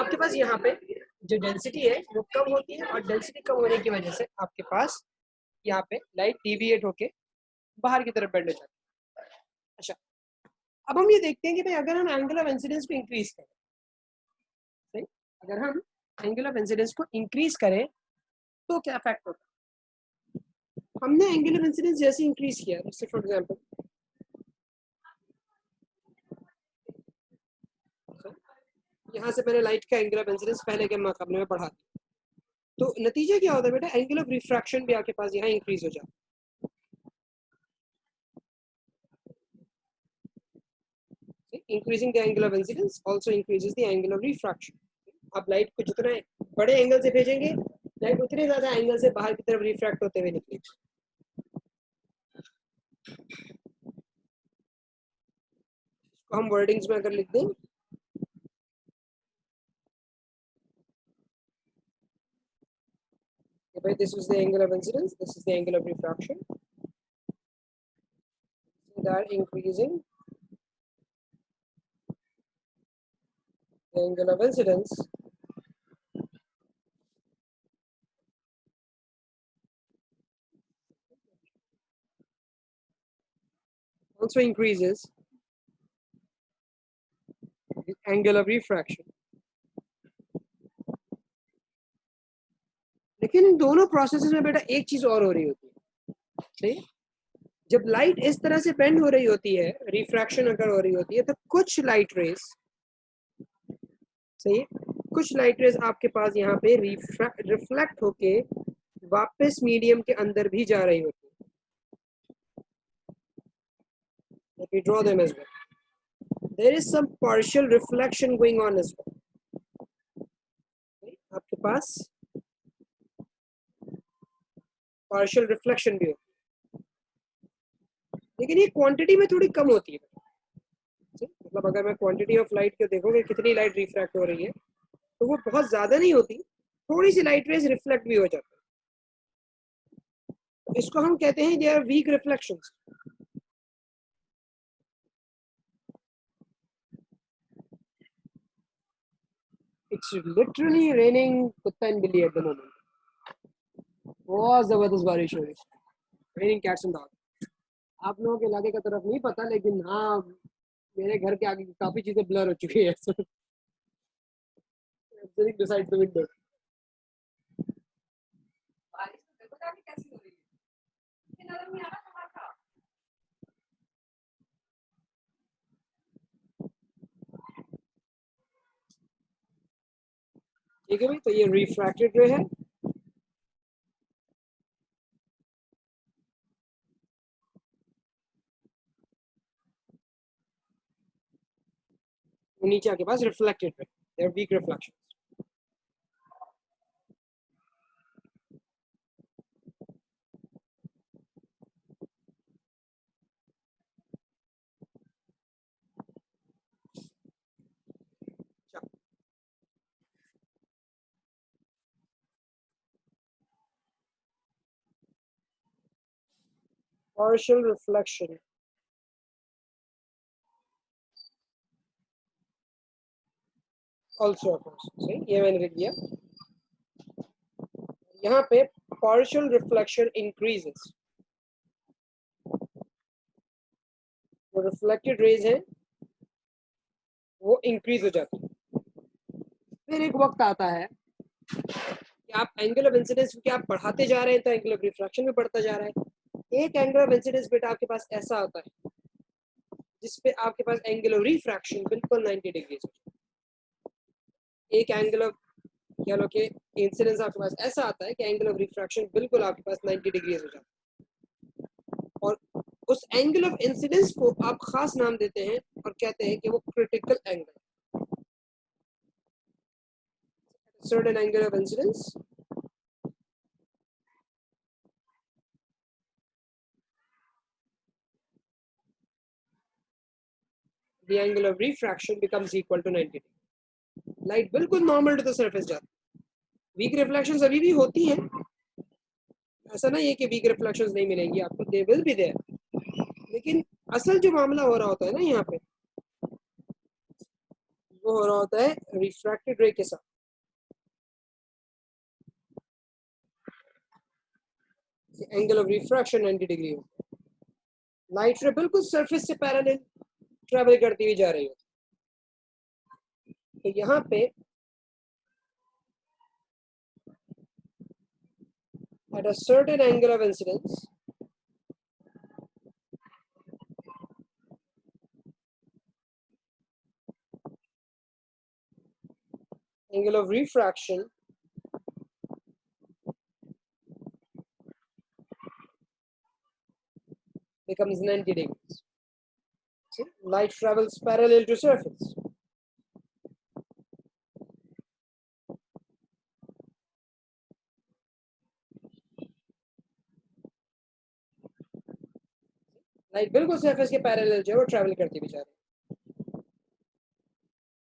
आपके पास यहाँ पे जो डेंसिटी है वो कम होती है, और डेंसिटी कम होने की वजह से आपके पास यहाँ पे लाइट डिविएट होके बाहर की तरफ बेंड हो जाती है। अच्छा, अब हम ये देखते हैं कि भाई अगर हम एंगल ऑफ इंसिडेंस को इंक्रीज करें, सही, अगर हम एंगल ऑफ इंसिडेंस को इंक्रीज करें तो क्या इफेक्ट होता है। हमने एंगल ऑफ इंसिडेंस जैसे इंक्रीज किया, जैसे फॉर एग्जांपल यहाँ से मैंने लाइट का एंगल ऑफ इंसिडेंस पहले के मुकाबले में बढ़ा दिया, तो नतीजा क्या होता है बेटा, एंगल ऑफ रिफ्रैक्शन भी आपके पास यहाँ इंक्रीज हो जाता है। Increasing the angle of incidence also increases the angle of refraction. आप लाइट को जितना बड़े एंगल से भेजेंगे, लाइट उतने ज्यादा एंगल से बाहर की तरफ रिफ्रैक्ट होते हुए निकलेगी। इसको हम वर्डिंग्स में अगर लिख दें, भाई this is the angle of incidence, this is the angle of refraction, so they are increasing the angle of incidence also increases the angle of refraction. लेकिन इन दोनों प्रोसेसेस में बेटा एक चीज और हो रही होती है, सही, जब लाइट इस तरह से बेंड हो रही होती है, रिफ्रैक्शन अगर हो रही होती है, तो कुछ लाइट रेज, सही, कुछ लाइट रेज आपके पास यहाँ पे रिफ्लेक्ट होके वापस मीडियम के अंदर भी जा रही होती है। Let me draw them as well. There is some partial reflection going on as well. आपके पास partial reflection भी होती है, लेकिन ये क्वांटिटी में थोड़ी कम होती है। मतलब अगर मैं क्वांटिटी ऑफ लाइट को देखोगे कितनी लाइट रिफ्रैक्ट हो रही है, तो वो बहुत ज्यादा नहीं होती, थोड़ी सी लाइट रेज रिफ्लेक्ट भी हो जाती है। इसको हम कहते हैं they are weak reflections. It's literally raining कुत्ता and बिल्ली at the moment. बहुत जबरदस्त बारिश हो रही है, raining cats and dogs. आप लोगों के इलाके का तरफ नहीं पता, लेकिन हाँ मेरे घर के आगे काफी चीजें ब्लर हो चुकी है। Sitting beside the window. ठीक है भाई, तो ये रिफ्रैक्टेड रे है, नीचे आपके पास reflected ray, they are weak reflections. Partial reflection also occurs, सही, ये मैंने लिख दिया। यहाँ पे partial reflection increases, जो रिफ्लेक्टेड रेज है वो इंक्रीज हो जाती है। फिर एक वक्त आता है कि आप एंगल ऑफ इंसिडेंस क्योंकि आप बढ़ाते जा रहे हैं, तो एंगल ऑफ रिफ्रैक्शन भी बढ़ता जा रहा है। एक एंगल ऑफ इंसिडेंस बेटा आपके पास ऐसा होता है जिसपे आपके पास एंगल ऑफ रिफ्रैक्शन बिल्कुल 90 डिग्रीज हो जाता है। एक एंगल ऑफ कह लो कि इंसिडेंस आपके पास ऐसा आता है कि एंगल ऑफ रिफ्रैक्शन बिल्कुल आपके पास 90 डिग्रीज हो जाता है, और उस एंगल ऑफ इंसिडेंस को आप खास नाम देते हैं और कहते हैं कि वो critical angle, certain angle of incidence the angle of refraction becomes equal to 90 degree. Light बिल्कुल नॉर्मल टू द सरफेस जाती है। वीक रिफ्लेक्शंस अभी भी होती हैं, ऐसा नहीं है कि वीक रिफ्लेक्शंस नहीं मिलेंगी आपको, दे विल बी देयर, लेकिन असल जो मामला हो रहा होता है ना यहाँ पे, वो हो रहा होता है रिफ्रैक्टेड रे के साथ। एंगल ऑफ रिफ्रैक्शन 90 डिग्री होता है। लाइट रे बिल्कुल सरफेस से पैरेलल ट्रेवल करती हुई जा रही है। तो यहाँ पे at a certain angle of incidence, angle of refraction becomes 90 degrees. See, light travels parallel to surface. Light बिल्कुल सरफेस के पैरेलल जो है वो ट्रैवल करती हुई जा रही है।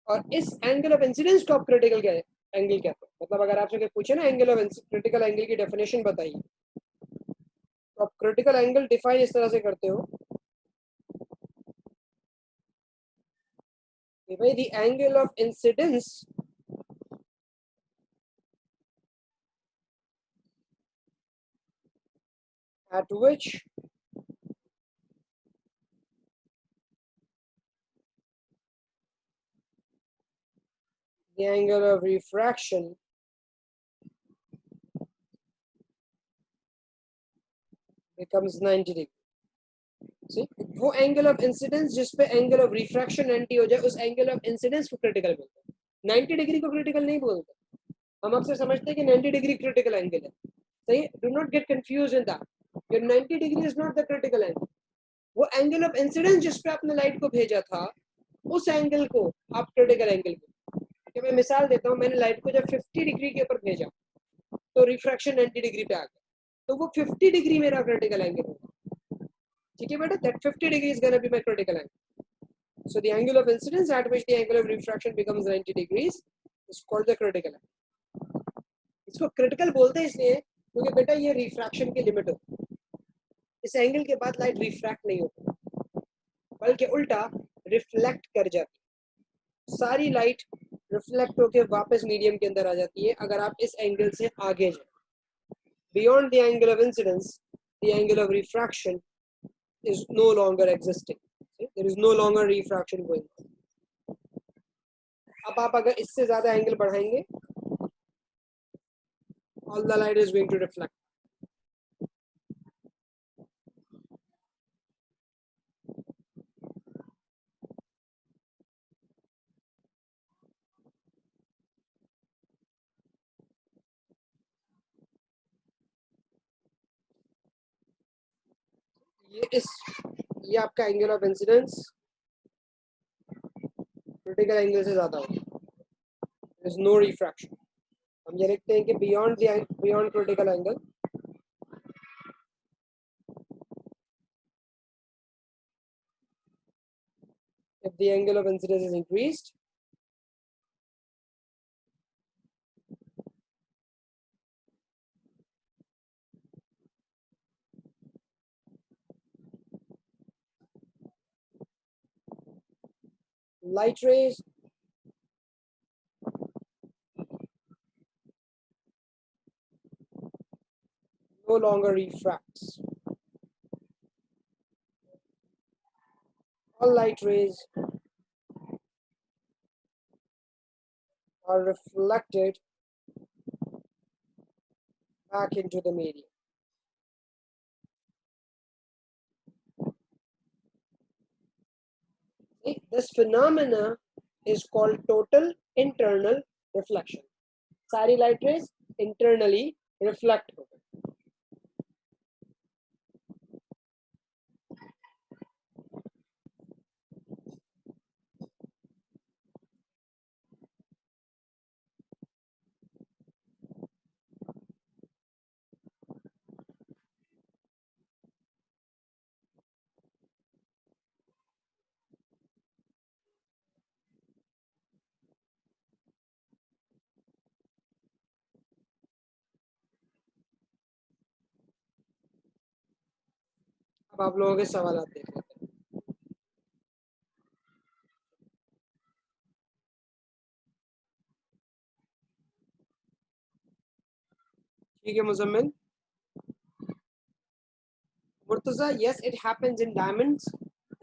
और इस एंगल ऑफ इंसिडेंस को आप क्रिटिकल एंगल कहते हैं। मतलब अगर आपसे पूछे ना एंगल ऑफ क्रिटिकल एंगल की डेफिनेशन बताइए, तो आप क्रिटिकल एंगल डिफाइन इस तरह से करते हो कि भाई the angle of incidence at which the angle of refraction becomes 90 degree. See, वो एंगल ऑफ इंसिडेंस जिस पे एंगल ऑफ रिफ्रैक्शन 90 हो जाए, उस एंगल ऑफ इंसिडेंस को क्रिटिकल बोलते हैं। 90 डिग्री को क्रिटिकल नहीं बोलते। हम अक्सर समझते हैं कि 90 डिग्री क्रिटिकल एंगल है। सही, do not get confuse in that. Your 90 degree is not the critical angle. वो एंगल ऑफ इंसिडेंस जिस पे आपने लाइट को भेजा था, उस एंगल को आप क्रिटिकल एंगल बोलते हैं। मैं मिसाल देता हूँ, मैंने लाइट को जब 50 डिग्री के ऊपर भेजा तो रिफ्रैक्शन 90 डिग्री पे आ गया, तो वो 50 डिग्री मेरा क्रिटिकल एंगल होगा। ठीक है बेटा, that 50 degree is gonna be my critical angle. So the angle of incidence at which the angle of refraction becomes 90 degrees is called the critical angle. इसको क्रिटिकल बोलते हैं इसलिए क्योंकि बेटा ये रिफ्रैक्शन की लिमिट होती है। इस एंगल के बाद लाइट रिफ्रैक्ट नहीं होती, बल्कि उल्टा रिफ्लेक्ट कर जाती। सारी लाइट रिफ्लेक्ट होकर वापस मीडियम के अंदर आ जाती है अगर आप इस एंगल से आगे जाए। Beyond the angle of incidence, the angle of refraction is no longer existing. There is no longer refraction going on. अब आप अगर इससे ज़्यादा एंगल बढ़ाएंगे, all the light is going to reflect. ये आपका angle of incidence critical angle से ज़्यादा होगा। There is no refraction. हम ये लिखते हैं कि beyond critical angle, if the angle of incidence is increased, light rays no longer refracts. All light rays are reflected back into the medium. This phenomena is called total internal reflection. सारी light rays internally reflect होते हैं। अब आप लोगों के सवाल देख लेते हैं। ठीक है Muzammil. Murtaza, yes it happens in diamonds,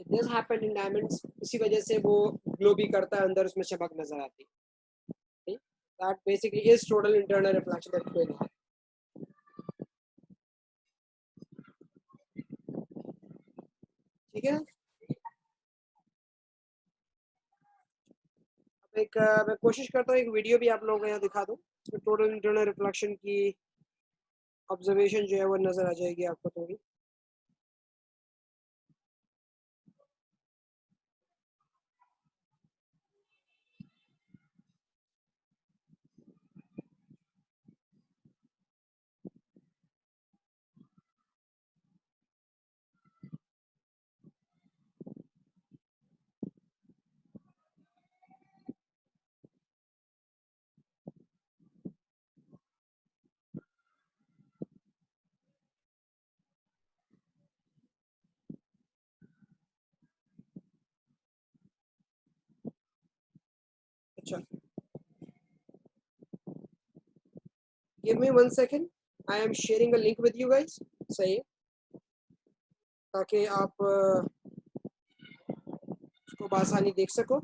it does happen in diamonds, इसी वजह से वो ग्लो भी करता है, अंदर उसमें चमक नजर आती है। That basically is total internal reflection that going on. ठीक है। एक मैं कोशिश करता हूँ एक वीडियो भी आप लोगों को यहाँ दिखा दूँ, इसमें टोटल इंटरनल रिफ्लेक्शन की ऑब्जर्वेशन जो है वो नजर आ जाएगी आपको थोड़ी। अच्छा, give me 1 second, I am sharing a link with you guys. सही है, ताकि आप उसको बआसानी देख सको।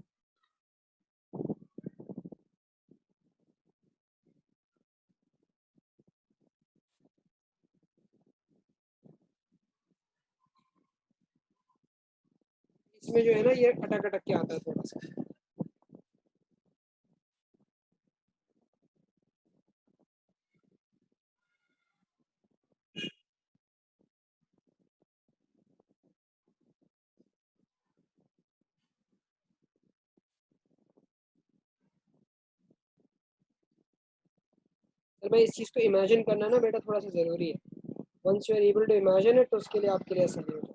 इसमें जो है ना ये अटक अटक के आता है थोड़ा सा। तो भाई इस चीज़ को इमेजिन करना ना बेटा थोड़ा सा ज़रूरी है। Once you are able to imagine it तो उसके लिए आपके लिए आसानी हो जाए।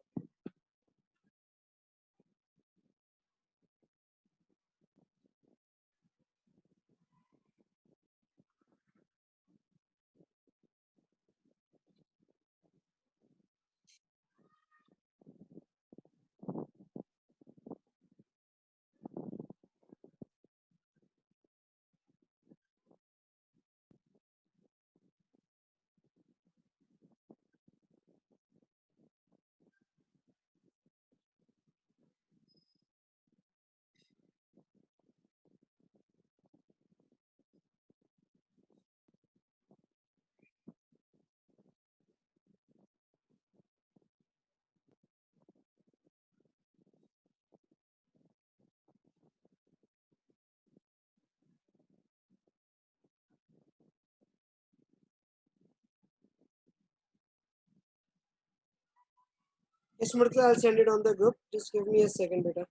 Yes, Murtala, I'll send it on the group. Just give me a second, beta.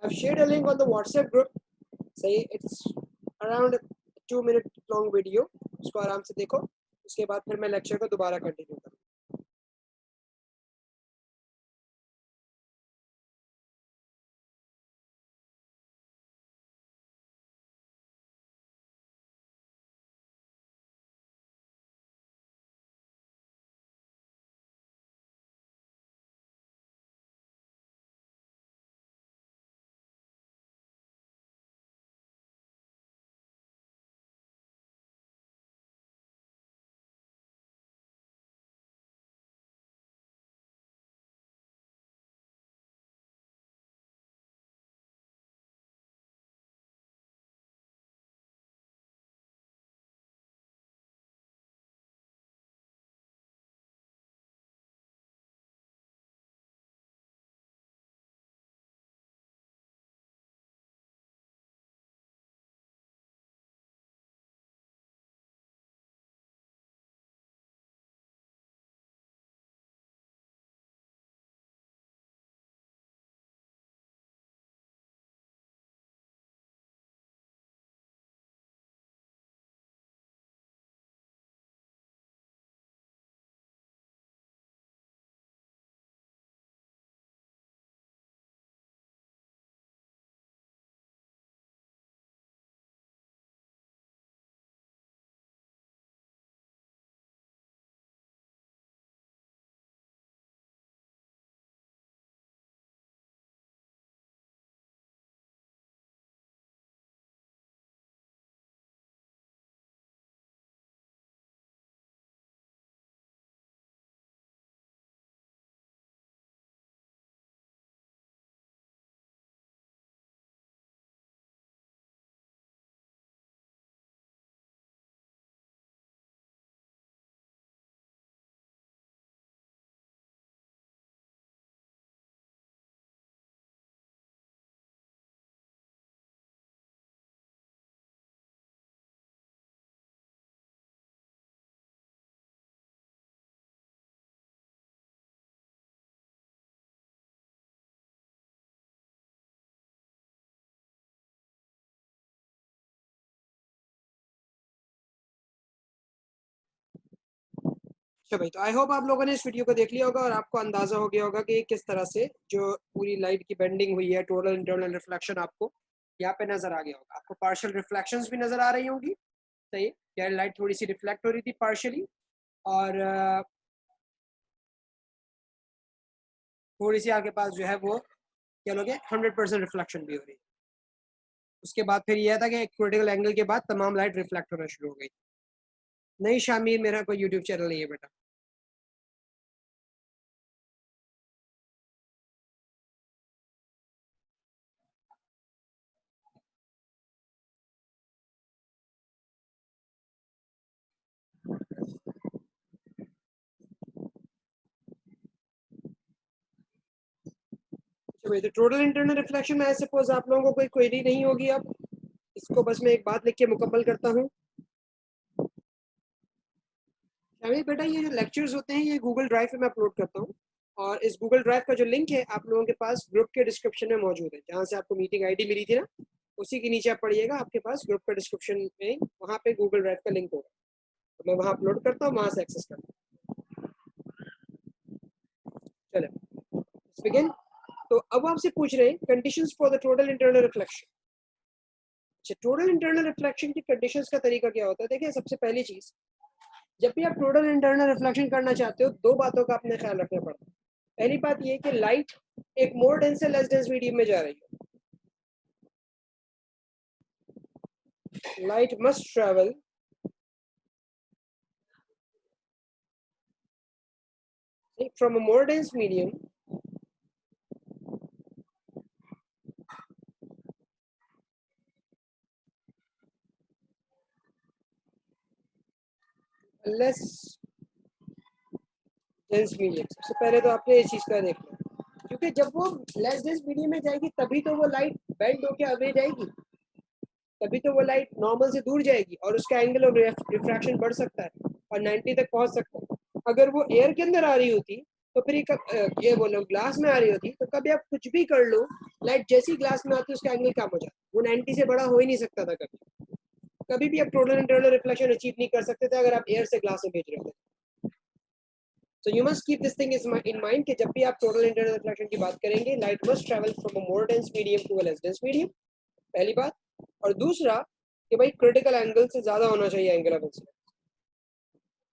I've shared a link on the WhatsApp group. सही, it's around 2 minute long video. उसको आराम से देखो, उसके बाद फिर मैं लेक्चर को दोबारा कंटिन्यू करूँ। अच्छा भाई, तो आई होप आप लोगों ने इस वीडियो को देख लिया होगा और आपको अंदाजा हो गया होगा कि किस तरह से जो पूरी लाइट की बेंडिंग हुई है, टोटल इंटरनल रिफ्लेक्शन आपको यहाँ पे नजर आ गया होगा। आपको पार्शियल रिफ्लेक्शंस भी नजर आ रही होंगी, सही, यार लाइट थोड़ी सी रिफ्लेक्ट हो रही थी पार्शियली, और थोड़ी सी आपके पास जो है वो क्या लोगे 100% रिफ्लेक्शन भी हो रही है। उसके बाद फिर यह था कि एक क्रिटिकल एंगल के बाद तमाम लाइट रिफ्लेक्ट होना शुरू हो गई। नहीं शामिर, मेरा कोई यूट्यूब चैनल नहीं है बेटा। अच्छा भाई, तो टोटल इंटरनल रिफ्लेक्शन में आई सपोज आप लोगों को कोई क्वेरी नहीं होगी। अब इसको बस मैं एक बात लिख के मुकम्मल करता हूँ। शामिर बेटा, ये जो लेक्चर्स होते हैं ये गूगल ड्राइव पे मैं अपलोड करता हूँ, और इस गूगल ड्राइव का जो लिंक है आप लोगों के पास ग्रुप के डिस्क्रिप्शन में मौजूद है। जहाँ से आपको मीटिंग आईडी मिली थी ना, उसी के नीचे आप पढ़िएगा, आपके पास ग्रुप का डिस्क्रिप्शन में वहाँ पे गूगल ड्राइव का लिंक होगा, तो मैं वहाँ अपलोड करता हूँ, वहाँ से एक्सेस करता हूँ। चले बिगिन। तो अब आपसे पूछ रहे हैं conditions for the total internal reflection. अच्छा, टोटल इंटरनल रिफ्लेक्शन की कंडीशंस का तरीका क्या होता है? देखिए, सबसे पहली चीज, जब भी आप टोटल इंटरनल रिफ्लेक्शन करना चाहते हो, दो बातों का अपने ख्याल रखना पड़ता है। पहली बात ये कि लाइट एक मोर डेंस से लेस डेंस मीडियम में जा रही है। Light must travel from a more dense medium less dense medium. सबसे पहले तो आपने इस चीज का देखना, क्योंकि जब वो लेस डेंस मीडियम में जाएगी तभी तो वो लाइट बेंड होके अवे जाएगी, तभी तो वो लाइट नॉर्मल से दूर जाएगी और उसका एंगल ऑफ रिफ्रैक्शन बढ़ सकता है और 90 तक पहुंच सकता है। अगर वो एयर के अंदर आ रही होती तो फिर ये बोलो ग्लास में आ रही होती, तो कभी आप कुछ भी कर लो, लाइट जैसी ग्लास में आती है उसका एंगल कम हो जाता, वो 90 से बड़ा हो ही नहीं सकता था। कभी कभी भी आप टोटल इंटरनल रिफ्लेक्शन अचीव नहीं कर सकते थे अगर आप एयर से ग्लास में भेज रहे थे। So you must keep this thing in mind कि जब भी आप टोटल इंटरनल रिफ्लेक्शन की बात करेंगे, light must travel from a more dense medium to a less dense medium, पहली बात। और दूसरा कि भाई क्रिटिकल एंगल से ज्यादा होना चाहिए एंगल ऑफ इंसिडेंस,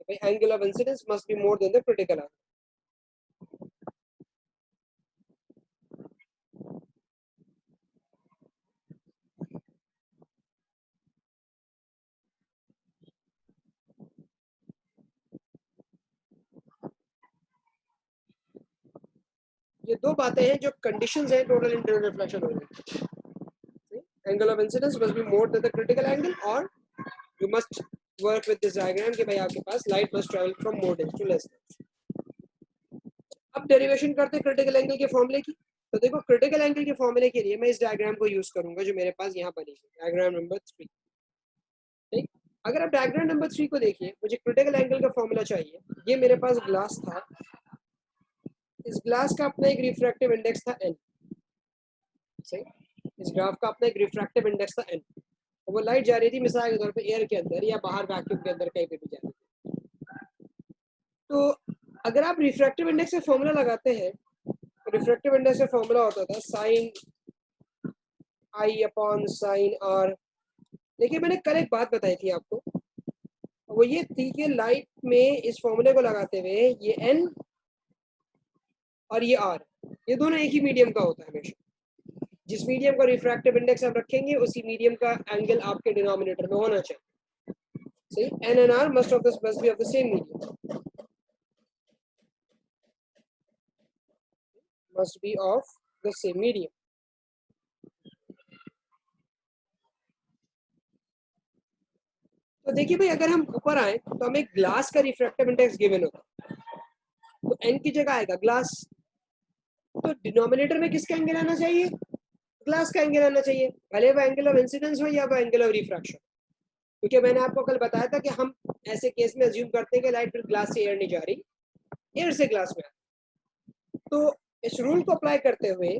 भाई angle of incidence must be more than the critical angle. ये दो बातें हैं जो कंडीशंस हैं टोटल इंटरनल रिफ्लेक्शन होने की। Angle of incidence must be more than the critical angle, और you must work with this diagram कि भाई आपके पास light must travel from more dense to less dense. अब डेरिवेशन करते हैं क्रिटिकल एंगल के फॉर्मूले की। तो देखो, क्रिटिकल एंगल के फॉर्मूले के लिए मैं इस डायग्राम को यूज करूंगा जो मेरे पास यहाँ बनी है, डायग्राम नंबर 3। ठीक, अगर आप डायग्राम नंबर 3 को देखिए, मुझे क्रिटिकल एंगल का फॉर्मूला चाहिए। ये मेरे पास ग्लास था, इस ग्लास का अपना एक रिफ्रैक्टिव इंडेक्स था n, सही, इस ग्राफ का अपना एक रिफ्रैक्टिव इंडेक्स था n, और वो लाइट जा रही थी मिसाल के तौर पे एयर के अंदर या बाहर वैक्यूम के अंदर कहीं पे भी जा रही थी। तो अगर आप रिफ्रैक्टिव इंडेक्स का फॉर्मूला लगाते हैं, रिफ्रैक्टिव इंडेक्स का फॉर्मूला होता था sine i upon sine r. देखिए, मैंने कल एक बात बताई थी आपको, वो ये थी कि लाइट में इस फॉर्मूले को लगाते हुए ये n और ये r, ये दोनों एक ही मीडियम का होता है हमेशा। जिस मीडियम का रिफ्रैक्टिव इंडेक्स आप रखेंगे उसी मीडियम का एंगल आपके डिनोमिनेटर में होना चाहिए। सही, n and r must be of the same medium, must be of the same medium। तो देखिए भाई, अगर हम ऊपर आए तो हमें ग्लास का रिफ्रैक्टिव इंडेक्स गिवन होगा, तो n की जगह आएगा ग्लास, तो डिनोमिनेटर में किसका एंगल आना चाहिए? ग्लास का एंगल आना चाहिए, भले वो एंगल ऑफ इंसिडेंस हो या वो एंगल ऑफ रिफ्रैक्शन। क्योंकि मैंने आपको कल बताया था कि हम ऐसे केस में अज्यूम करते हैं कि लाइट फिर ग्लास से एयर नहीं जा रही, एयर से ग्लास में। तो इस रूल को अप्लाई करते हुए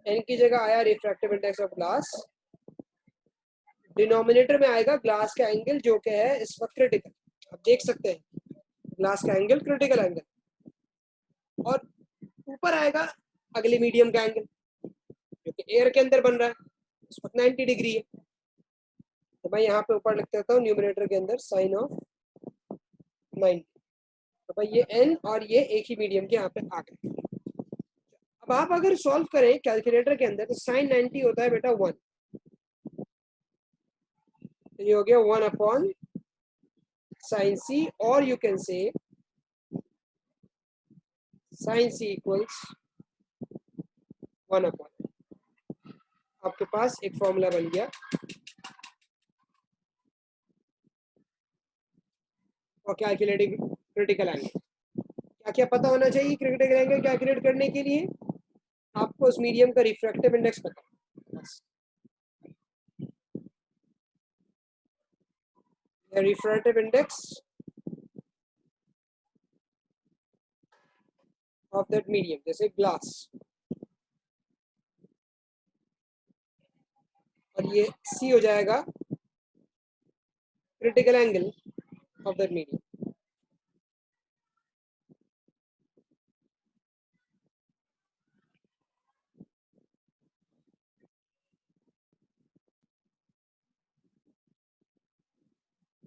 n की जगह आया refractive index of glass, denominator में आएगा ग्लास का एंगल जो कि है इस वक्त क्रिटिकल। आप देख सकते हैं ग्लास का एंगल क्रिटिकल एंगल, और ऊपर आएगा अगले मीडियम का एंगल जो कि एयर के अंदर बन रहा है, इस वक्त 90 डिग्री है। तो मैं यहाँ पे ऊपर लिख देता हूँ न्यूमरेटर के अंदर साइन ऑफ 90। तो भाई ये n और ये एक ही मीडियम के यहाँ पे आ गए। अब आप अगर सॉल्व करें कैलकुलेटर के अंदर तो साइन 90 होता है बेटा 1, तो ये हो गया 1 अपॉन साइन सी, और you can say sine c equals 1 upon, आपके पास एक फॉर्मूला बन गया। और कैलकुलेटिंग क्रिटिकल एंगल, क्या क्या पता होना चाहिए क्रिटिकल एंगल कैलकुलेट करने के लिए? आपको उस मीडियम का रिफ्रैक्टिव इंडेक्स पता बस। Refractive index of that medium, जैसे ग्लास, और ये सी हो जाएगा critical angle of that medium.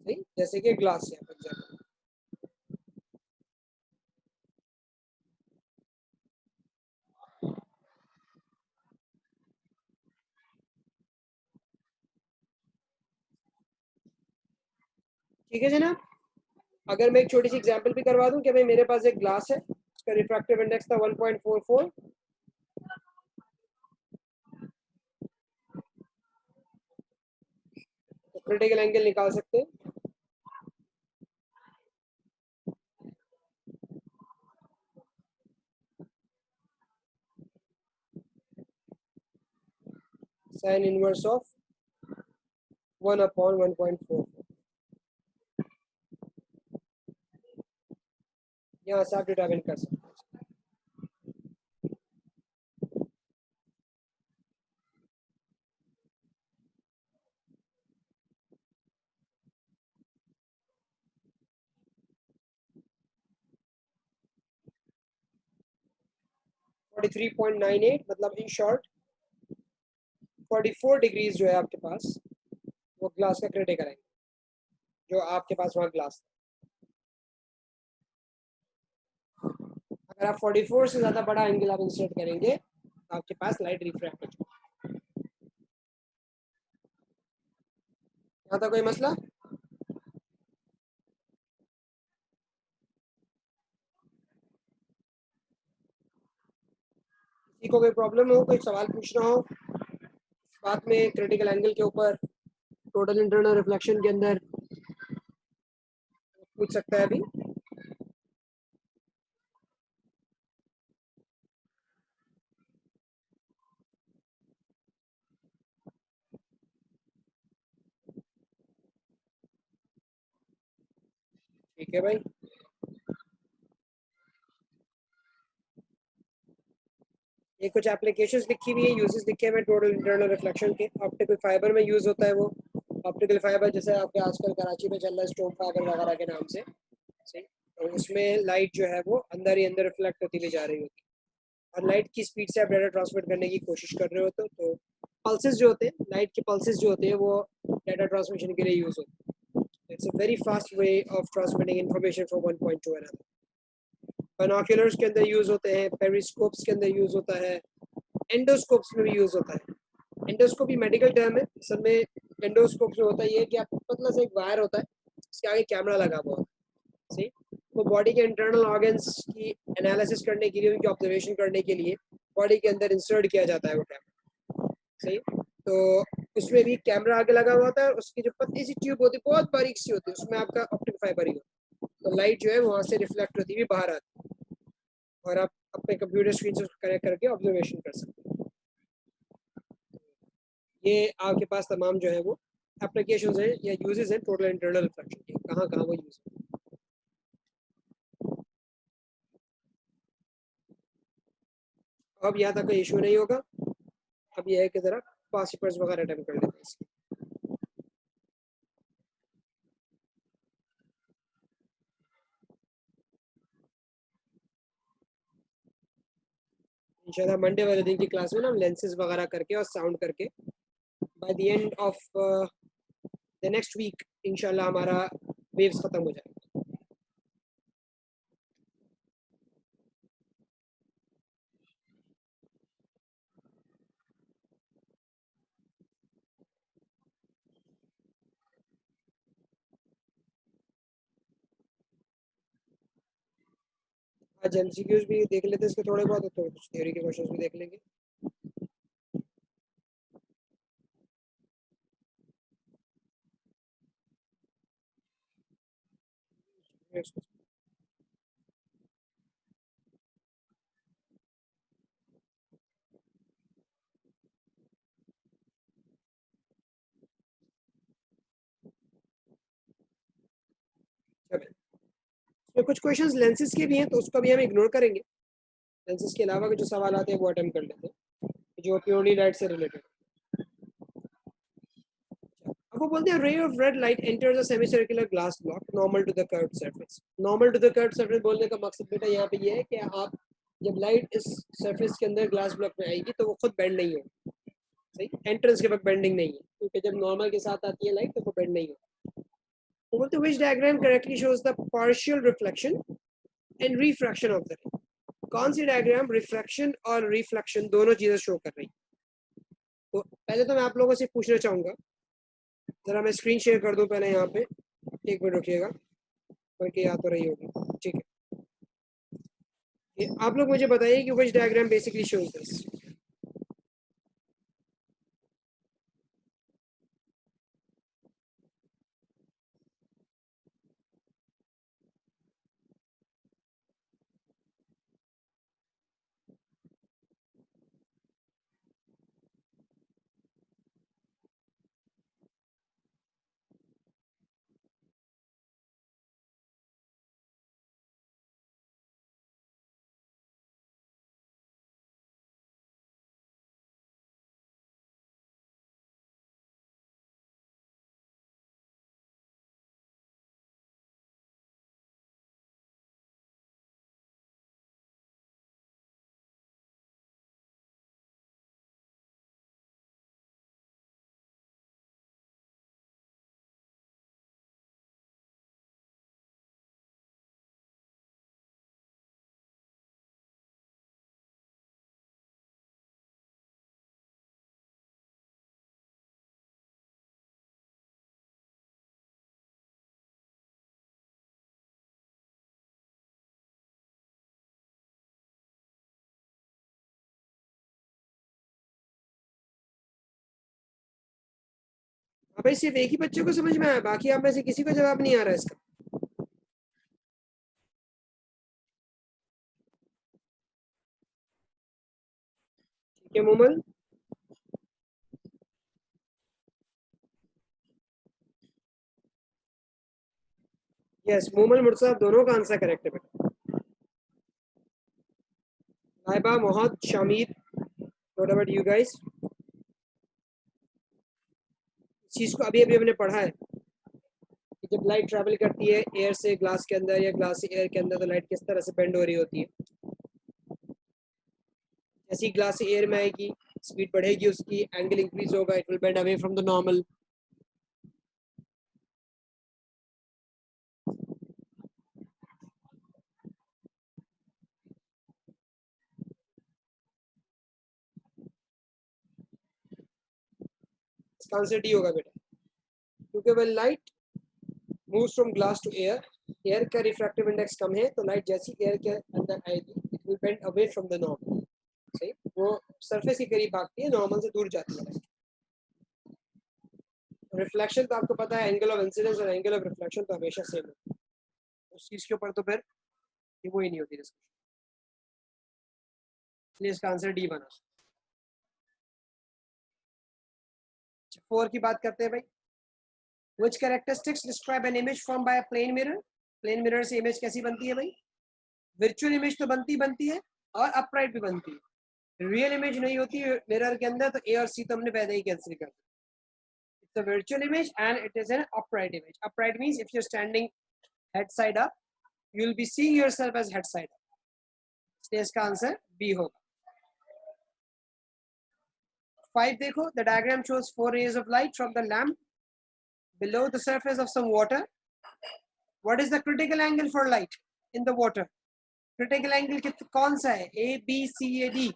सही, जैसे कि ग्लास है फॉर एग्जांपल। ठीक है जनाब, अगर मैं एक छोटी सी एग्जांपल भी करवा दूं कि भाई मेरे पास एक ग्लास है, उसका रिफ्रैक्टिव इंडेक्स था 1.44, तो क्रिटिकल एंगल निकाल सकते हैं। साइन इनवर्स ऑफ 1 अपॉन 1.44, यहाँ से आप डिटरमिन कर सकते हैं। 43.98, मतलब इन शॉर्ट 44 डिग्रीज जो है आपके पास, वो ग्लास का क्रिटिकल एंगल जो आपके पास वहाँ ग्लास। अगर आप 44 से ज़्यादा बड़ा एंगल आप इंसर्ट करेंगे तो आपके पास लाइट रिफ्रैक्ट हो जाएगी। यहाँ तक कोई मसला? किसी को कोई प्रॉब्लम हो, कोई सवाल पूछना हो बात में क्रिटिकल एंगल के ऊपर, टोटल इंटरनल रिफ्लेक्शन के अंदर, पूछ सकता है अभी। ठीक है भाई, ये कुछ एप्लीकेशंस लिखी हुई है, यूजेस लिखे हुए टोटल इंटरनल रिफ्लेक्शन के। ऑप्टिकल फाइबर में यूज होता है वो। ऑप्टिकल फाइबर जैसे आपके आजकल कराची में चल रहा है स्टोन फाइबर वगैरह के नाम से, सही। तो उसमें लाइट जो है वो अंदर ही अंदर रिफ्लेक्ट होती हुई जा रही होती है, और लाइट की स्पीड से आप डाटा ट्रांसमिट करने की कोशिश कर रहे हो तो पल्सेस जो होते हैं, लाइट के पल्सेस जो होते हैं वो डाटा ट्रांसमिशन के लिए यूज होते हैं। It's a very fast way of transmitting information from one point two another. Binoculars के अंदर यूज होते हैं, पेरिस्कोप्स के अंदर यूज होता है, एंडोस्कोप्स में भी यूज होता है। एंडोस्कोप ही मेडिकल टर्म है, असल में एंडोस्कोप में होता है ये कि आपको पतला सा एक वायर होता है, इसके आगे कैमरा लगा हुआ है, सही। वो बॉडी के इंटरनल ऑर्गन्स की एनालिसिस करने के लिए, उनकी ऑब्जर्वेशन करने के लिए बॉडी के अंदर इंसर्ट किया जाता है वो कैमरा, सही। तो उसमें भी कैमरा आगे लगा हुआ होता है, उसकी जो पतली सी ट्यूब होती है बहुत बारीक सी होती है, उसमें आपका ऑप्टिक फाइबर ही होता है। तो लाइट जो है वहाँ से रिफ्लेक्ट होती हुई बाहर आती है, और आप अपने कंप्यूटर स्क्रीन से कनेक्ट करके ऑब्जर्वेशन कर सकते हैं। ये आपके पास तमाम जो है वो एप्लीकेशंस हैं या यूजेस हैं टोटल इंटरनल रिफ्लेक्शन के, कहाँ कहाँ वो यूज है। अब यहाँ तक कोई इशू नहीं होगा। अब यह है कि ज़रा पास पेपर्स वगैरह अटेम्प्ट कर लेते हैं इसके। इंशाल्लाह मंडे वाले दिन की क्लास में ना हम लेंसेज वगैरह करके और साउंड करके by the end of the next week इंशाल्लाह हमारा वेव्स खत्म हो जाएगा। आज एमसीक्यूज भी देख लेते हैं इसके थोड़े बहुत, तो कुछ थ्योरी के क्वेश्चंस भी देख लेंगे। तो कुछ क्वेश्चंस लेंसेज के भी हैं तो उसको भी हम इग्नोर करेंगे। लेंसेज के अलावा के जो सवाल आते हैं वो अटेम्प्ट कर लेते हैं जो प्योरली लाइट से रिलेटेड। अब वो बोलते हैं ray of red light enters a semi circular glass block normal to the curved surface. Normal to the curved surface बोलने का मकसद बेटा यहाँ पे ये है कि आप जब लाइट इस सरफेस के अंदर ग्लास ब्लॉक में आएगी तो वो खुद बेंड नहीं होगी, सही, एंट्रेंस के वक्त बेंडिंग नहीं है, क्योंकि जब नॉर्मल के साथ आती है लाइट तो वो बेंड नहीं होगी। वो बोलते हैं which diagram correctly shows the partial reflection and refraction of the रे। कौन सी डायग्राम रिफ्रैक्शन और रिफ्लेक्शन दोनों चीजें शो कर रही है? तो पहले तो मैं आप लोगों से पूछना चाहूंगा, जरा मैं स्क्रीन शेयर कर दूं पहले यहाँ पे, एक मिनट रुकिएगा, बल्कि याद तो रही होगी, ठीक है। आप लोग मुझे बताइए कि which diagram basically shows this. हाँ भाई, सिर्फ एक ही बच्चे को समझ में आया, बाकी आप में से किसी को जवाब नहीं आ रहा है इसका? ठीक है मोमल, यस मोमल मुर्सा, दोनों का आंसर करेक्ट है बेटा। Laiba, Mohd, Shamid, what about you guys? इस चीज को अभी अभी हमने पढ़ा है कि जब लाइट ट्रैवल करती है एयर से ग्लास के अंदर या ग्लास से एयर के अंदर तो लाइट किस तरह से बेंड हो रही होती है। जैसी ग्लास से एयर में आएगी स्पीड बढ़ेगी, उसकी एंगल इंक्रीज होगा, it will bend away from the normal. इसका आंसर डी होगा बेटा, क्योंकि when light moves from glass to air, air का रिफ्रैक्टिव इंडेक्स कम है तो लाइट जैसी एयर के अंदर आएगी it will bend away from the normal, सही, वो सरफेस के करीब भागती है, नॉर्मल से दूर जाती है। रिफ्लेक्शन तो आपको पता है, एंगल ऑफ इंसिडेंस और एंगल ऑफ रिफ्लेक्शन तो हमेशा सेम है, उस चीज के ऊपर तो फिर वो ही नहीं होती डिस्कशन, इसलिए इसका आंसर डी बना। 4 की बात करते हैं भाई। Which characteristics describe an image formed by a plane mirror? Plane mirror से इमेज कैसी बनती है भाई? वर्चुअल इमेज तो बनती है और अपराइट भी बनती है, रियल इमेज नहीं होती मिरर के अंदर, तो ए और सी तो हमने पहले ही कैंसिल कर दिया। It's a virtual image and it is an upright image. Upright means if you are standing head side up you will be seeing yourself as head side up, इसलिए इसका आंसर बी होगा। 5 देखो, the diagram shows 4 rays of light from the lamp below the surface of some water. What is the critical angle for light in the water? Critical angle कौन सा है? A B C A D.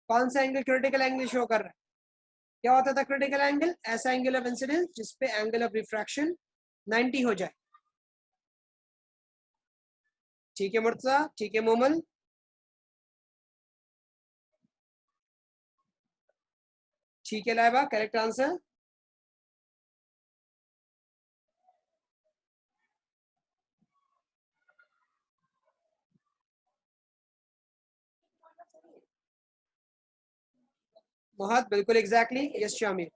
कौन सा angle critical angle show कर रहा है? क्या होता था क्रिटिकल एंगल? ऐसा एंगल ऑफ इंसिडेंस जिसपे एंगल ऑफ रिफ्रैक्शन 90 हो जाए. ठीक है मुर्तजा, ठीक है मोमल. ठीक है लाइबा, करेक्ट आंसर. मोहद बिल्कुल एग्जैक्टली. यस शामिर,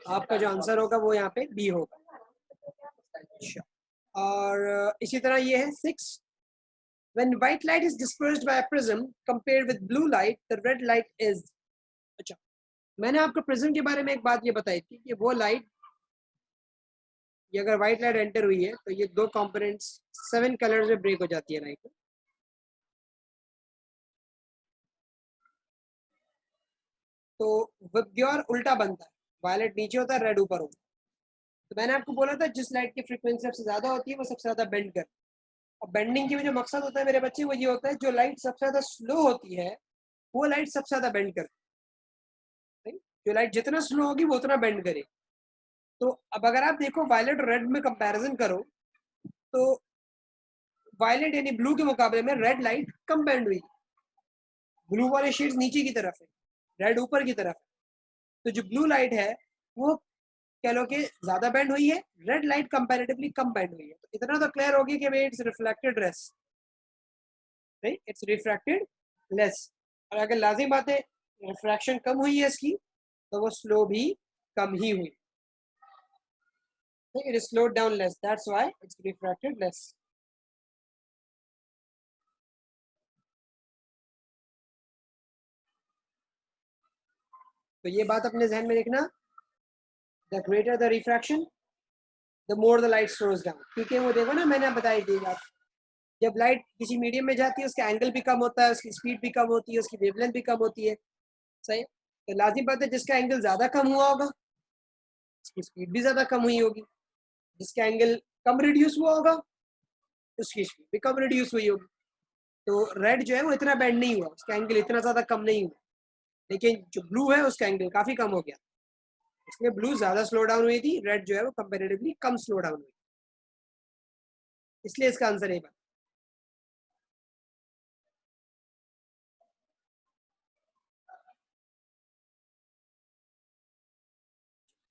आपका जो आंसर होगा वो यहाँ पे बी होगा. अच्छा, और इसी तरह ये है 6. When white light is dispersed by a prism compared with blue light, the red light is. अच्छा, मैंने आपको प्रिज्म के बारे में एक बात ये बताई थी कि वो लाइट, ये अगर व्हाइट लाइट एंटर हुई है तो ये दो कंपोनेंट्स 7 कलर्स में ब्रेक हो जाती है लाइट. तो विबग्योर उल्टा बनता है, वायलेट नीचे होता है, रेड ऊपर होता है. तो मैंने आपको बोला था जिस लाइट की फ्रीक्वेंसी सबसे ज्यादा होती है वो सबसे ज्यादा बेंड कर. और बेंडिंग की जो मकसद होता है मेरे बच्चे वो ये होता है जो लाइट सबसे ज्यादा स्लो होती है वो लाइट सबसे ज्यादा बेंड करती है. जो लाइट जितना स्लो होगी वो उतना बेंड करे. तो अब अगर आप देखो वायलेट और रेड में कंपैरिजन करो तो वायलेट यानी ब्लू के मुकाबले में रेड लाइट कम बेंड हुई. ब्लू वाले शेड्स नीचे की तरफ है, रेड ऊपर की तरफ है. तो जो ब्लू लाइट है वो कह लो कि ज्यादा बेंड हुई है, रेड लाइट कंपैरेटिवली कम बेंड हुई है. तो इतना तो क्लियर हो गया कि भाई it's reflected less, right, it's refracted less. और अगर लाजिम बात है रिफ्रैक्शन कम हुई है इसकी तो वो स्लो भी कम ही हुई. It is slowed down less, that's why it's refracted less. तो ये बात अपने जहन में रखना, the greater the refraction the more the light slows down. क्योंकि वो देखो ना, मैंने बताई थी आप, जब लाइट किसी मीडियम में जाती है उसका एंगल भी कम होता है, उसकी स्पीड भी कम होती है, उसकी वेवलेंथ भी कम होती है. सही. तो लाजिम बात है जिसका एंगल ज्यादा कम हुआ होगा उसकी स्पीड भी ज्यादा कम हुई होगी. जिसका एंगल कम रिड्यूस हुआ होगा उसकी स्पीड भी कम रिड्यूस हुई होगी. तो रेड जो है वो इतना बेंड नहीं हुआ, उसका एंगल इतना ज्यादा कम नहीं हुआ. लेकिन जो ब्लू है उसका एंगल काफी कम हो गया, इसलिए ब्लू ज्यादा स्लो डाउन हुई थी, रेड जो है वो कंपेरेटिवली कम स्लो डाउन हुई. इसलिए इसका आंसर है.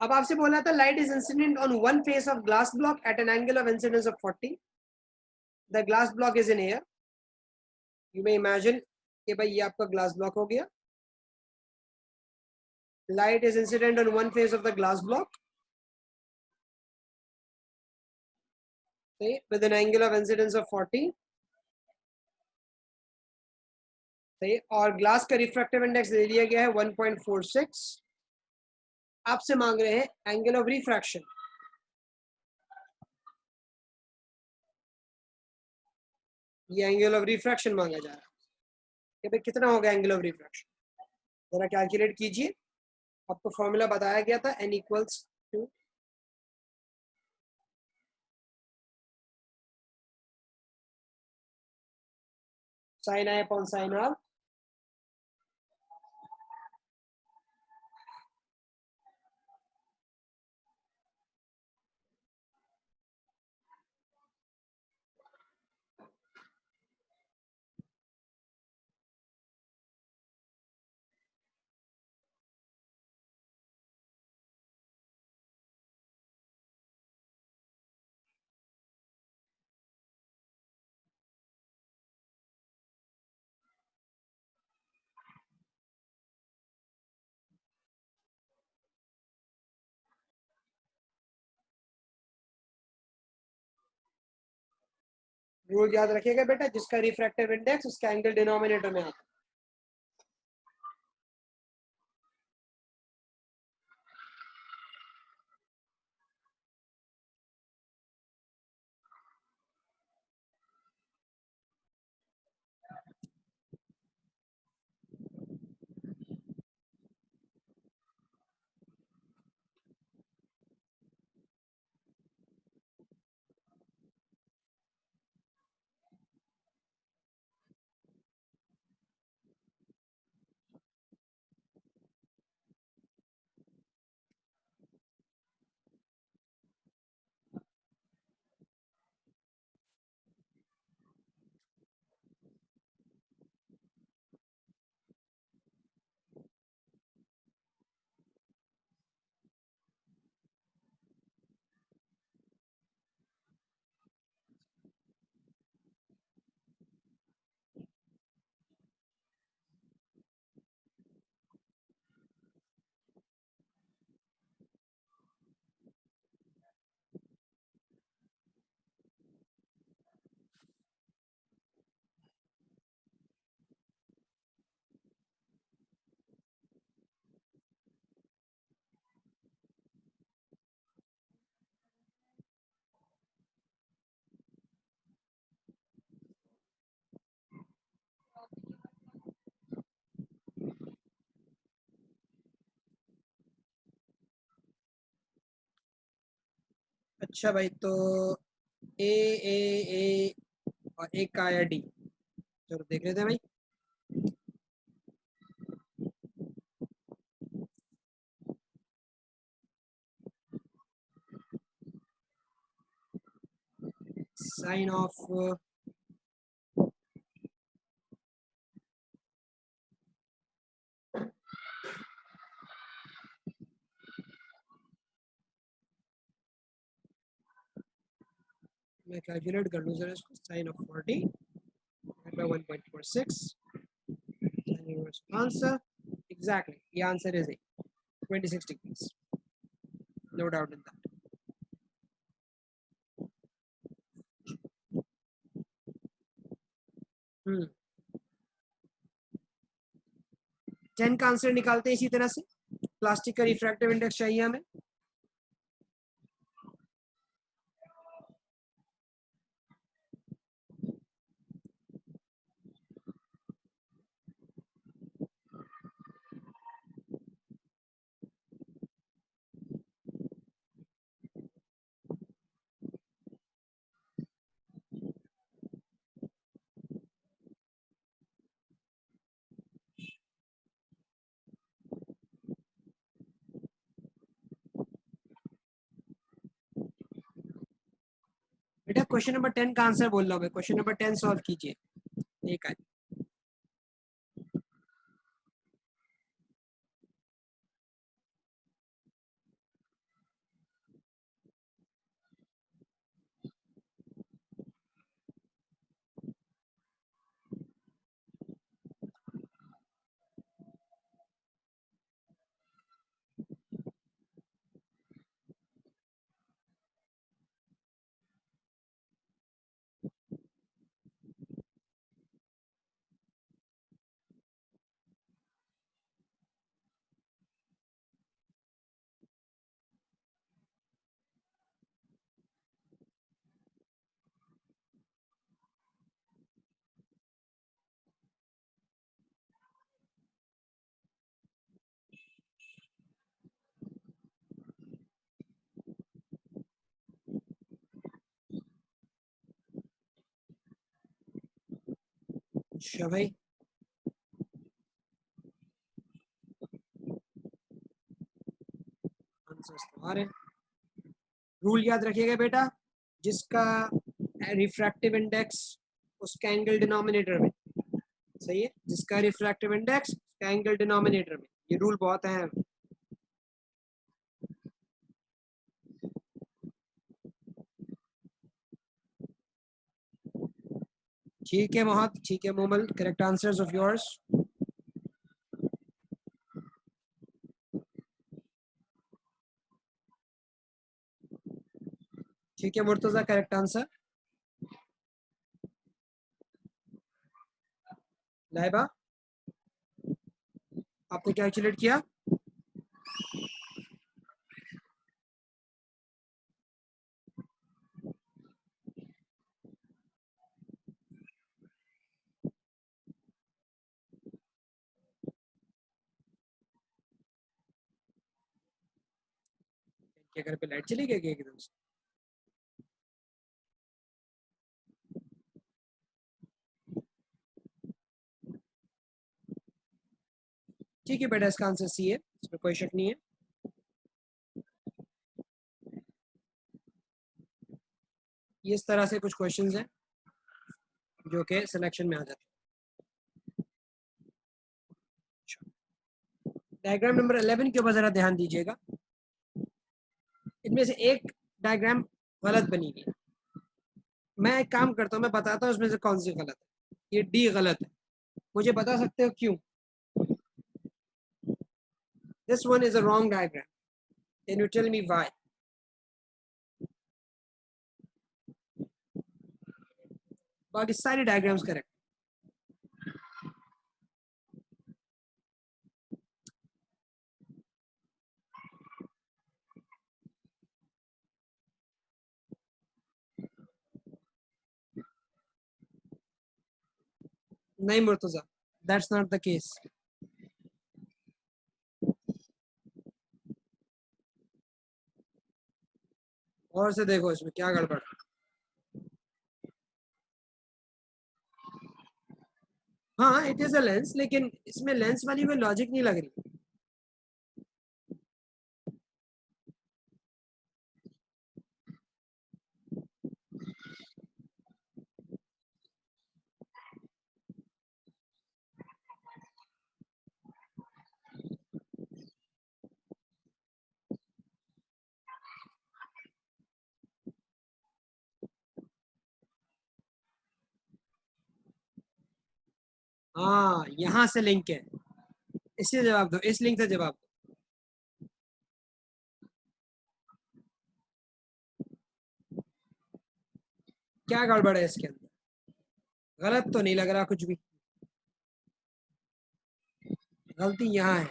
अब आपसे बोला था light is incident on one face of glass block at an angle of incidence of 40. The glass block is in air. You may imagine कि भाई ये आपका ग्लास ब्लॉक हो गया. Light is incident on one face of the glass block with an angle of incidence of 40. सही. और glass का refractive index दे दिया गया है 1.46. आपसे मांग रहे हैं एंगल ऑफ रिफ्रैक्शन. ये एंगल ऑफ रिफ्रैक्शन मांगा जा रहा है कि भाई कितना होगा एंगल ऑफ रिफ्रैक्शन. जरा कैलकुलेट कीजिए. आपको फॉर्मूला बताया गया था n equals to sine i upon sine r. Rule याद रखिएगा बेटा, जिसका रिफ्रैक्टिव इंडेक्स उसका एंगल डिनोमिनेटर में आता है. अच्छा भाई, तो ए ए ए और एक का आया डी। चलो देख लेते हैं भाई। साइन ऑफ मैं कैलकुलेट कर लूँ जरा इसको। Sine of 40 by 1.46 sine inverse answer exactly, ये answer is 26 degrees, no doubt in that. 10 का आंसर निकालते हैं इसी तरह से। प्लास्टिक का रिफ्रैक्टिव इंडेक्स चाहिए हमें। बेटा क्वेश्चन नंबर 10 का आंसर बोल रहा हूँ मैं। क्वेश्चन नंबर 10 सॉल्व कीजिए। एक है। अच्छा भाई, आंसर्स तो आ रहे हैं। रूल याद रखिएगा बेटा, जिसका रिफ्रैक्टिव इंडेक्स उसका एंगल डिनोमिनेटर में, सही है, जिसका रिफ्रैक्टिव इंडेक्स उसका एंगल डिनोमिनेटर में। ये रूल बहुत है। ठीक है मोहम्मद, ठीक है Momal, correct answers of yours. ठीक है मुर्तजा, करेक्ट आंसर। लाइबा, आपने कैलकुलेट किया? क्या घर पे लाइट चली गई क्या एकदम से? ठीक है बेटा, इसका आंसर सी है, इसमें कोई शक नहीं है। ये इस तरह से कुछ क्वेश्चंस हैं जो कि सिलेक्शन में आ जाते हैं। डायग्राम नंबर 11 के ऊपर जरा ध्यान दीजिएगा। इनमें से एक डायग्राम गलत बनी हुई है। मैं एक काम करता हूँ, मैं बताता हूँ उसमें से कौन सी गलत है। ये डी गलत है, मुझे बता सकते हो क्यों? This one is a wrong diagram, can you tell me why? बाकी सारी डायग्राम्स करेक्ट। नहीं Murtaza, that's not the case. और से देखो इसमें क्या गड़बड़ है। हाँ इट इज अ लेंस, लेकिन इसमें लेंस वाली कोई लॉजिक नहीं लग रही। हाँ यहाँ से लिंक है, इससे जवाब दो, इस लिंक से जवाब दो। क्या गड़बड़ है इसके अंदर? गलत तो नहीं लग रहा कुछ भी। गलती यहाँ है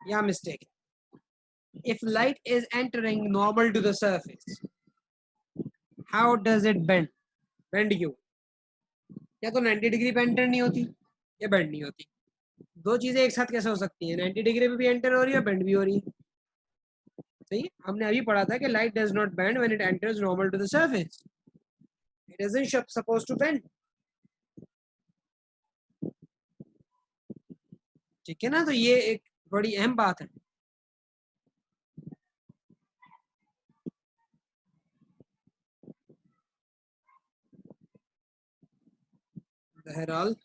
या मिस्टेक है। If light is entering normal to the surface, how does it bend? Bend क्यों? या तो 90 डिग्री पे एंटर नहीं होती या बेंड नहीं होती। दो चीजें एक साथ कैसे हो सकती है? 90 डिग्री पे भी एंटर हो रही है, बेंड भी हो रही है। सही, हमने अभी पढ़ा था कि light does not bend when it enters normal to the surface, it isn't supposed to bend. ठीक है ना, तो ये एक बड़ी अहम बात है। बहरहाल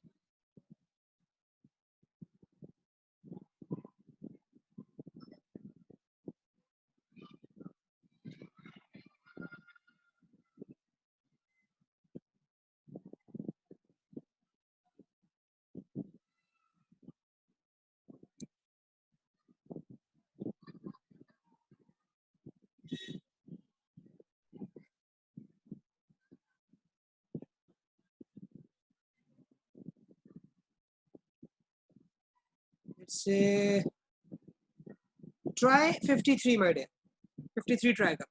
से ट्राई 53 माय डियर, 53 ट्राई कर।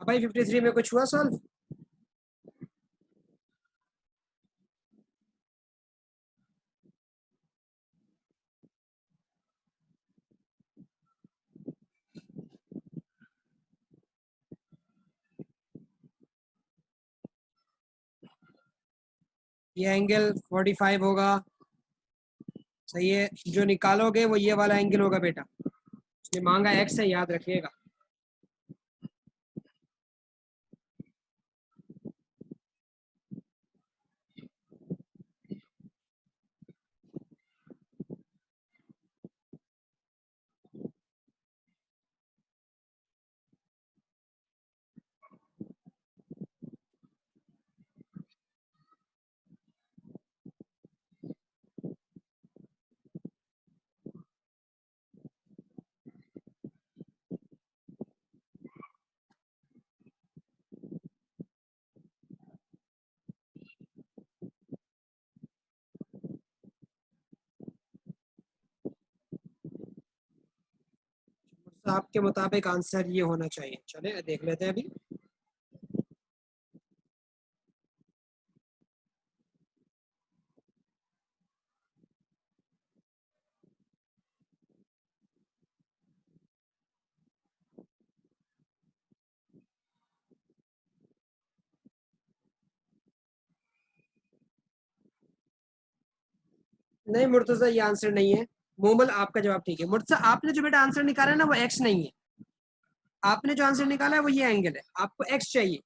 अब भाई 53 में कुछ हुआ सॉल्व? ये एंगल 45 होगा। सही है, जो निकालोगे वो ये वाला एंगल होगा बेटा। उसने मांगा एक्स है, याद रखिएगा। तो आपके मुताबिक आंसर ये होना चाहिए। चले देख लेते हैं अभी। नहीं मुर्तजा, ये आंसर नहीं है। मोमल आपका जवाब ठीक है। मुर्तजा आपने जो बेटा आंसर निकाला है ना वो एक्स नहीं है, आपने जो आंसर निकाला है वो ये एंगल है, आपको एक्स चाहिए।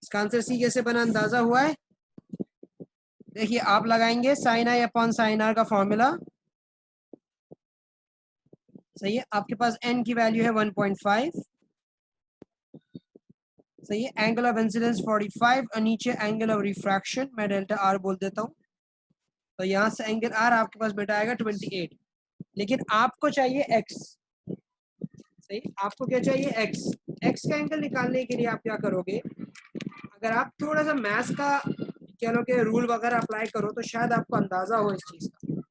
इसका आंसर सी कैसे बना, अंदाजा हुआ है? देखिए आप लगाएंगे sine i upon sine r का फॉर्मूला, सही है। आपके पास n की वैल्यू है 1.5, सही है। एंगल ऑफ इंसिडेंस 45 और नीचे एंगल ऑफ रिफ्रैक्शन मैं डेल्टा आर बोल देता हूँ। तो यहाँ से एंगल आर आपके पास बेटा आएगा 28, लेकिन आपको चाहिए एक्स, सही। आपको क्या चाहिए, एक्स। एक्स का एंगल निकालने के लिए आप क्या करोगे, अगर आप थोड़ा सा मैथ्स का कह लो कि रूल वगैरह अप्लाई करो तो शायद आपको अंदाजा हो इस चीज का।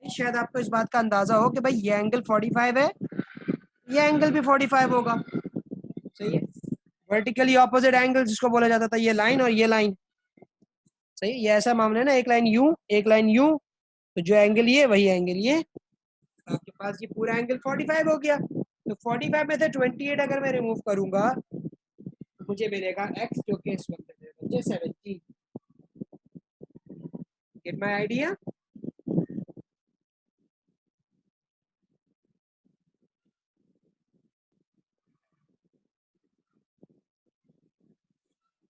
शायद आपको इस बात का अंदाजा हो कि भाई ये एंगल 45 है, ये एंगल भी 45 होगा, सही है। वर्टिकली ऑपोजिट एंगल जिसको बोला जाता था, ये लाइन और ये लाइन, सही। ये ऐसा मामला है ना, एक लाइन यू एक लाइन यू, तो जो एंगल ये वही एंगल ये, आपके पास ये पूरा एंगल 45 हो गया। तो 45 में से 28 अगर मैं रिमूव करूंगा तो मुझे मिलेगा x, जो कि इस वक्त मेरे बच्चे 17। Gate my idea?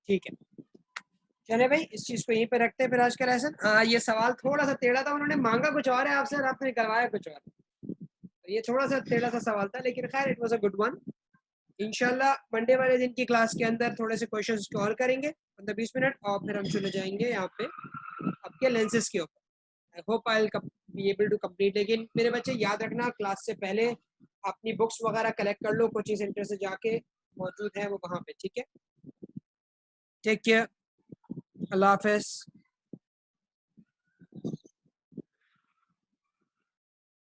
ठीक है, चले भाई इस चीज को यहीं पे रखते हैं फिर आज का लेसन। हाँ ये सवाल थोड़ा सा टेढ़ा था, उन्होंने मांगा कुछ और है आपसे और आपने करवाया कुछ और, तो ये थोड़ा सा टेढ़ा सा सवाल था, लेकिन खैर it was a good one. इंशाल्लाह मंडे वाले दिन की क्लास के अंदर थोड़े से क्वेश्चंस और करेंगे 15-20 मिनट, और फिर हम चले जाएंगे यहाँ पे आपके लेंसेज के ऊपर। I hope I will be able to complete. लेकिन मेरे बच्चे याद रखना, क्लास से पहले अपनी बुक्स वगैरह कलेक्ट कर लो, कोचिंग सेंटर से जाके मौजूद है वो वहाँ पे, ठीक है। टेक केयर, अल्लाह हाफिज।